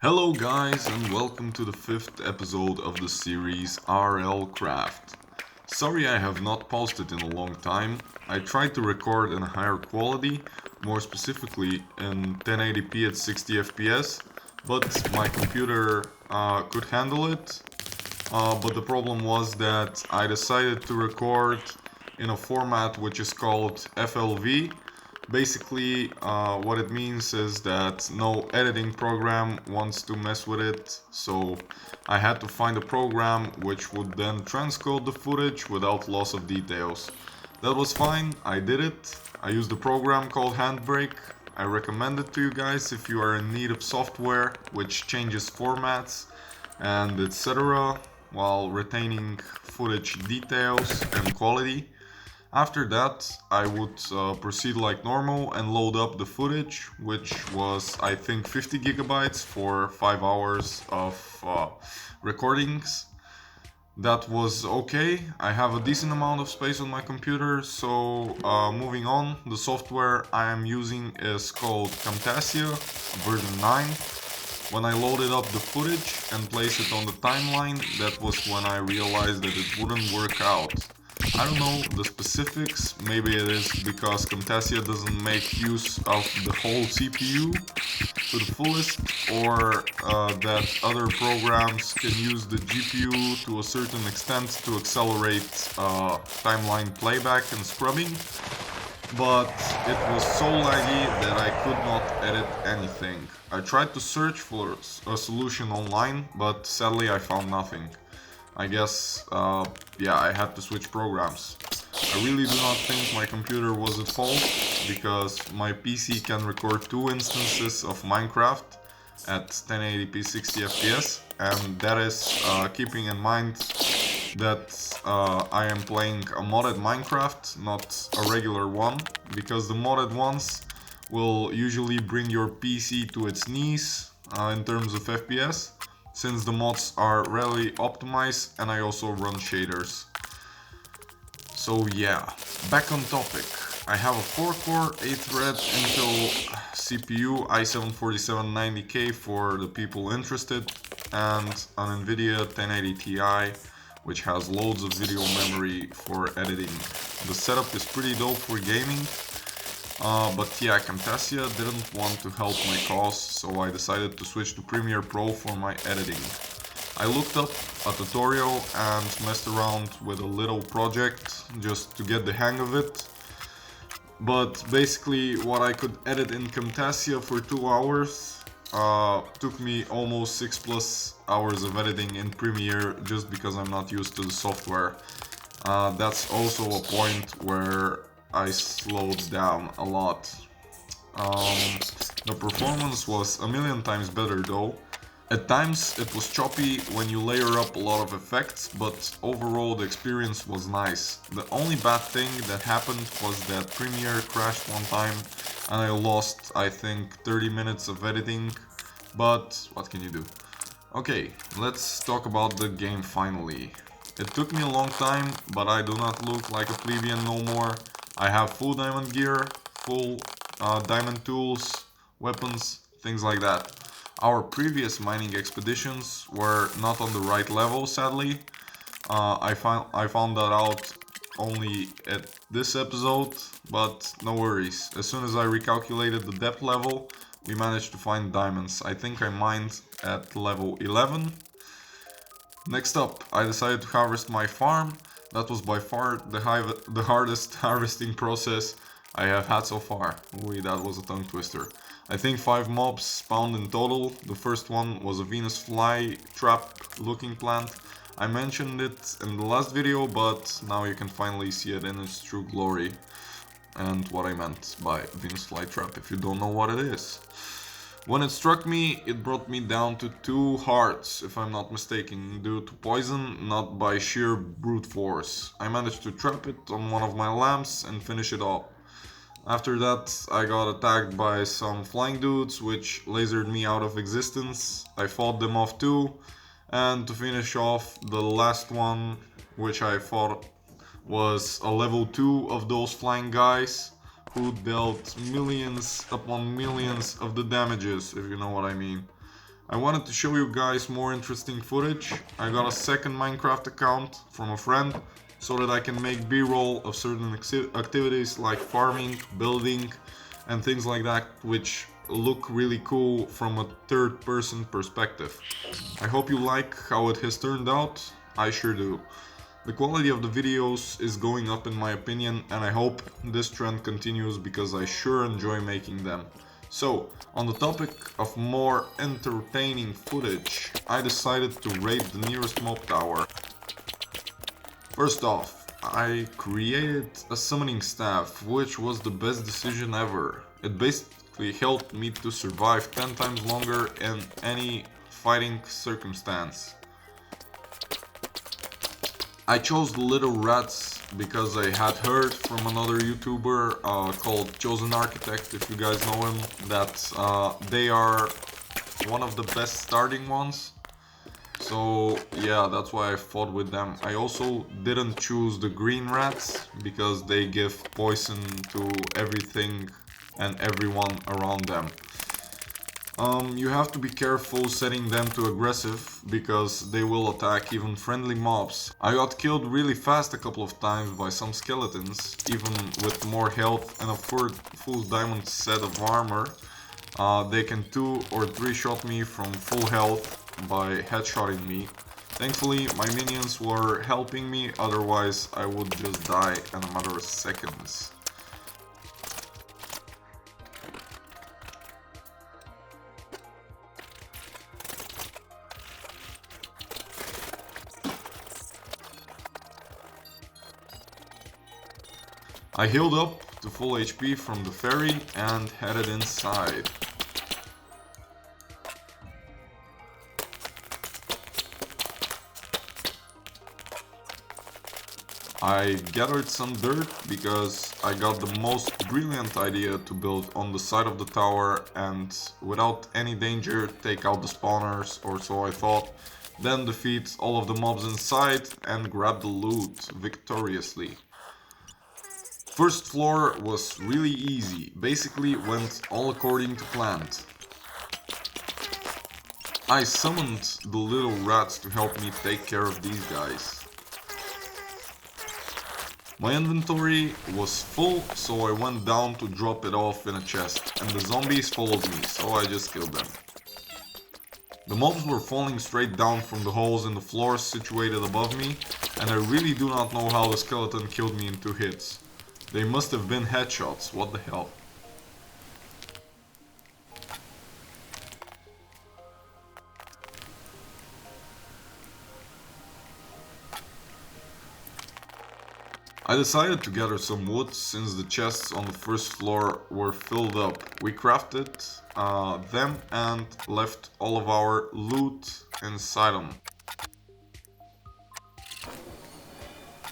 Hello guys and welcome to the 5th episode of the series RLCraft. Sorry I have not posted in a long time. I tried to record in a higher quality, more specifically in 1080p at 60 FPS, but my computer could handle it. But the problem was that I decided to record in a format which is called FLV. Basically, what it means is that no editing program wants to mess with it, so I had to find a program which would then transcode the footage without loss of details. That was fine, I did it. I used a program called Handbrake. I recommend it to you guys if you are in need of software which changes formats and etc. while retaining footage details and quality. After that, I would proceed like normal and load up the footage, which was I think 50 gigabytes for 5 hours of recordings. That was okay. I have a decent amount of space on my computer, so moving on, the software I am using is called Camtasia version 9. When I loaded up the footage and placed it on the timeline, that was when I realized that it wouldn't work out. I don't know the specifics, maybe it is because Camtasia doesn't make use of the whole CPU to the fullest, or that other programs can use the GPU to a certain extent to accelerate timeline playback and scrubbing, but it was so laggy that I could not edit anything. I tried to search for a solution online, but sadly I found nothing. I guess, I had to switch programs. I really do not think my computer was at fault, because my PC can record 2 instances of Minecraft at 1080p 60 FPS, and that is keeping in mind that I am playing a modded Minecraft, not a regular one, because the modded ones will usually bring your PC to its knees in terms of FPS, since the mods are rarely optimized and I also run shaders. So yeah, back on topic. I have a 4-core 8-thread Intel CPU i7-4790K for the people interested, and an Nvidia 1080 Ti which has loads of video memory for editing. The setup is pretty dope for gaming. But yeah, Camtasia didn't want to help my cause, so I decided to switch to Premiere Pro for my editing. I looked up a tutorial and messed around with a little project just to get the hang of it. But basically what I could edit in Camtasia for 2 hours took me almost 6+ hours of editing in Premiere just because I'm not used to the software. That's also a point where I slowed down a lot. The performance was a million times better though. At times it was choppy when you layer up a lot of effects, but overall the experience was nice. The only bad thing that happened was that Premiere crashed one time and I lost I think 30 minutes of editing, but what can you do? Okay, let's talk about the game finally. It took me a long time, but I do not look like a plebeian no more. I have full diamond gear, full diamond tools, weapons, things like that. Our previous mining expeditions were not on the right level, sadly. I found that out only at this episode, but no worries. As soon as I recalculated the depth level, we managed to find diamonds. I think I mined at level 11. Next up, I decided to harvest my farm. That was by far the hardest harvesting process I have had so far. Ooh, that was a tongue twister. I think 5 mobs spawned in total. The first one was a Venus flytrap looking plant. I mentioned it in the last video, but now you can finally see it in its true glory. And what I meant by Venus flytrap, if you don't know what it is. When it struck me, it brought me down to 2 hearts, if I'm not mistaken, due to poison, not by sheer brute force. I managed to trap it on one of my lamps and finish it off. After that, I got attacked by some flying dudes, which lasered me out of existence. I fought them off too, and to finish off, the last one, which I fought, was a level 2 of those flying guys, who dealt millions upon millions of the damages, if you know what I mean. I wanted to show you guys more interesting footage. I got a second Minecraft account from a friend so that I can make B-roll of certain activities like farming, building and things like that, which look really cool from a third-person perspective. I hope you like how it has turned out. I sure do. The quality of the videos is going up in my opinion, and I hope this trend continues because I sure enjoy making them. So, on the topic of more entertaining footage, I decided to raid the nearest mob tower. First off, I created a summoning staff, which was the best decision ever. It basically helped me to survive 10 times longer in any fighting circumstance. I chose the little rats because I had heard from another YouTuber called Chosen Architect, if you guys know him, that they are one of the best starting ones. So yeah, that's why I fought with them. I also didn't choose the green rats because they give poison to everything and everyone around them. You have to be careful setting them to aggressive because they will attack even friendly mobs. I got killed really fast a couple of times by some skeletons, even with more health and a full diamond set of armor. They can 2 or 3 shot me from full health by headshotting me. Thankfully my minions were helping me, otherwise I would just die in a matter of seconds. I healed up to full HP from the ferry and headed inside. I gathered some dirt because I got the most brilliant idea to build on the side of the tower and without any danger take out the spawners, or so I thought, then defeat all of the mobs inside and grab the loot victoriously. First floor was really easy, basically went all according to plan. I summoned the little rats to help me take care of these guys. My inventory was full, so I went down to drop it off in a chest, and the zombies followed me, so I just killed them. The mobs were falling straight down from the holes in the floor situated above me, and I really do not know how the skeleton killed me in 2 hits. They must have been headshots, what the hell. I decided to gather some wood since the chests on the first floor were filled up. We crafted them and left all of our loot inside them.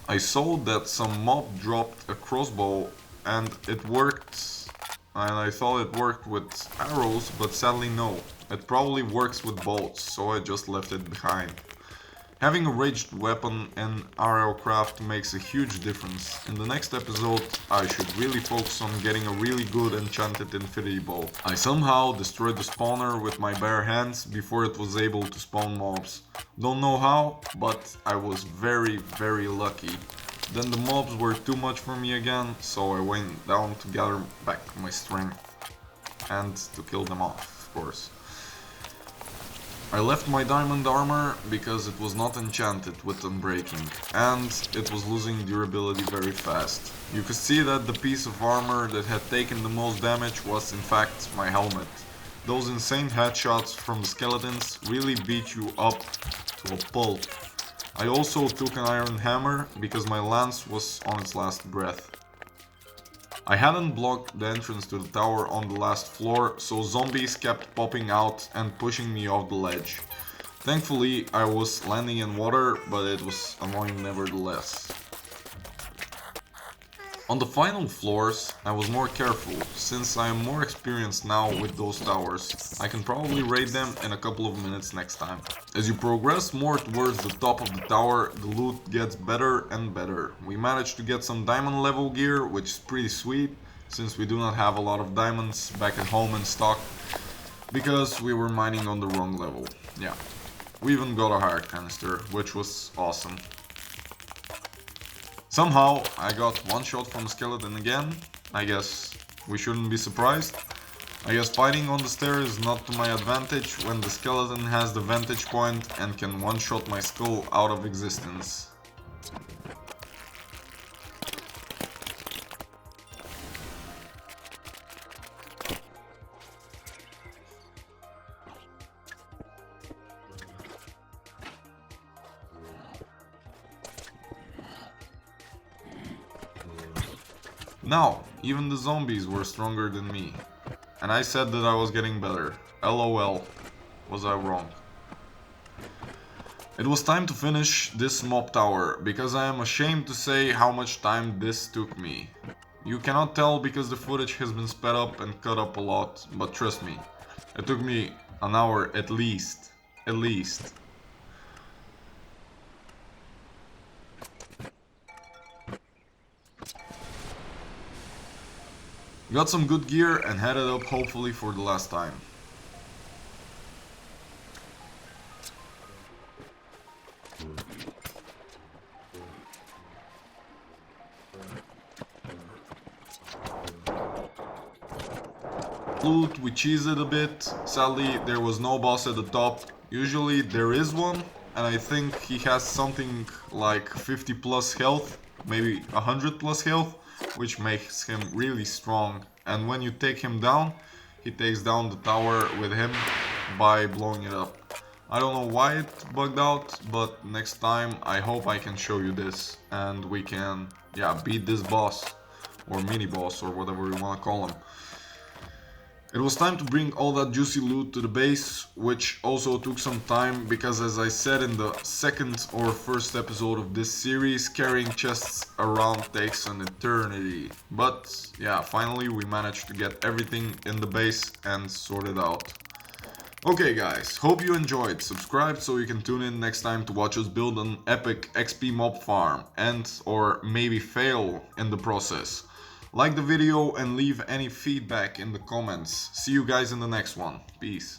I saw that some mob dropped a crossbow and it worked, and I thought it worked with arrows, but sadly no. It probably works with bolts, so I just left it behind. Having a ranged weapon in RLCraft makes a huge difference. In the next episode I should really focus on getting a really good enchanted infinity bow. I somehow destroyed the spawner with my bare hands before it was able to spawn mobs. Don't know how, but I was very lucky. Then the mobs were too much for me again, so I went down to gather back my strength and to kill them off, of course. I left my diamond armor because it was not enchanted with unbreaking, and it was losing durability very fast. You could see that the piece of armor that had taken the most damage was in fact my helmet. Those insane headshots from the skeletons really beat you up to a pulp. I also took an iron hammer because my lance was on its last breath. I hadn't blocked the entrance to the tower on the last floor, so zombies kept popping out and pushing me off the ledge. Thankfully, I was landing in water, but it was annoying nevertheless. On the final floors, I was more careful, since I am more experienced now with those towers. I can probably raid them in a couple of minutes next time. As you progress more towards the top of the tower, the loot gets better and better. We managed to get some diamond level gear, which is pretty sweet, since we do not have a lot of diamonds back at home in stock. because we were mining on the wrong level. Yeah, we even got a higher canister, which was awesome. Somehow I got one shot from skeleton again. I guess we shouldn't be surprised. I guess fighting on the stair is not to my advantage when the skeleton has the vantage point and can one-shot my skull out of existence. Now, even the zombies were stronger than me. And I said that I was getting better. LOL. Was I wrong? It was time to finish this mob tower, because I am ashamed to say how much time this took me. You cannot tell because the footage has been sped up and cut up a lot, but trust me, it took me an hour at least. At least. Got some good gear and headed up hopefully for the last time. Loot, we cheesed it a bit. Sadly, there was no boss at the top. Usually there is one, and I think he has something like 50 plus health, maybe 100 plus health, which makes him really strong. And when you take him down, he takes down the tower with him by blowing it up. I don't know why it bugged out, but next time I hope I can show you this and we can, yeah, beat this boss or mini boss or whatever you want to call him. It was time to bring all that juicy loot to the base, which also took some time because, as I said in the second or first episode of this series, carrying chests around takes an eternity. But yeah, finally we managed to get everything in the base and sorted out. Okay guys, hope you enjoyed. Subscribe so you can tune in next time to watch us build an epic XP mob farm and or maybe fail in the process. Like the video and leave any feedback in the comments. See you guys in the next one. Peace.